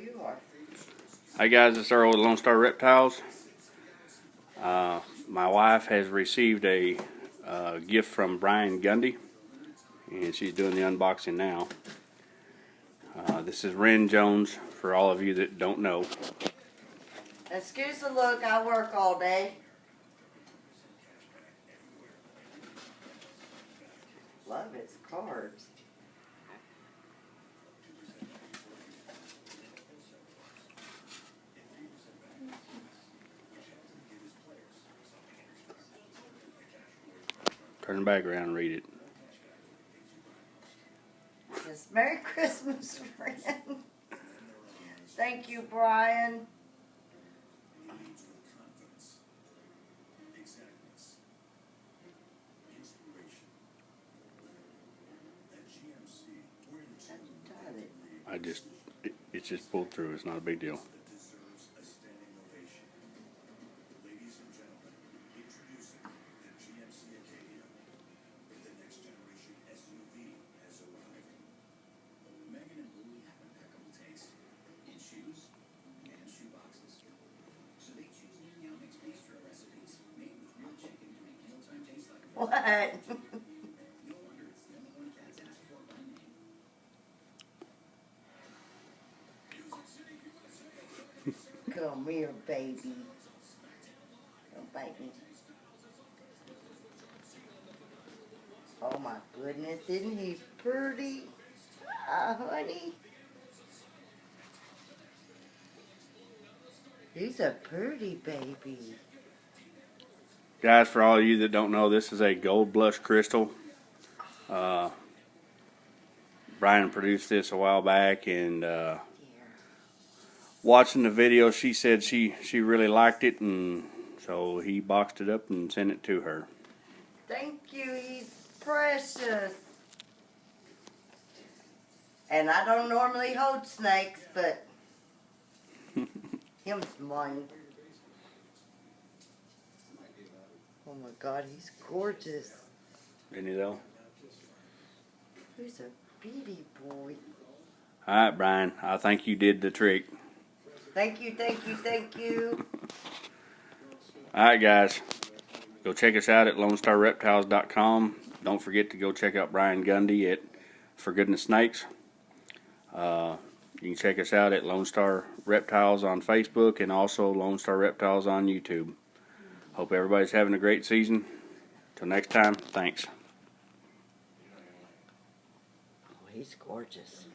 you are. Hi guys, it's Earl with Lone Star Reptiles. My wife has received a gift from Brian Gundy, and she's doing the unboxing now. This is Ren Jones, for all of you that don't know. Excuse the look, I work all day. Love its cards. Turn the back around and read it. Yes, Merry Christmas, friend. Thank you, Brian. It's just pulled through. It's not a big deal. What? Come here, baby. Don't bite me. Oh my goodness, isn't he pretty? Honey. He's a pretty baby. Guys, for all of you that don't know, this is a gold blush crystal. Brian produced this a while back, and watching the video, she said she really liked it, and so he boxed it up and sent it to her. Thank you, he's precious. And I don't normally hold snakes, but him's mine. Oh my God, he's gorgeous. Isn't he though? He's a beauty boy. Alright, Brian, I think you did the trick. Thank you, thank you, thank you. Alright guys, go check us out at LoneStarReptiles.com. Don't forget to go check out Brian Gundy at For Goodness Snakes. You can check us out at Lone Star Reptiles on Facebook, and also Lone Star Reptiles on YouTube. Hope everybody's having a great season. Till next time, thanks. Oh, he's gorgeous.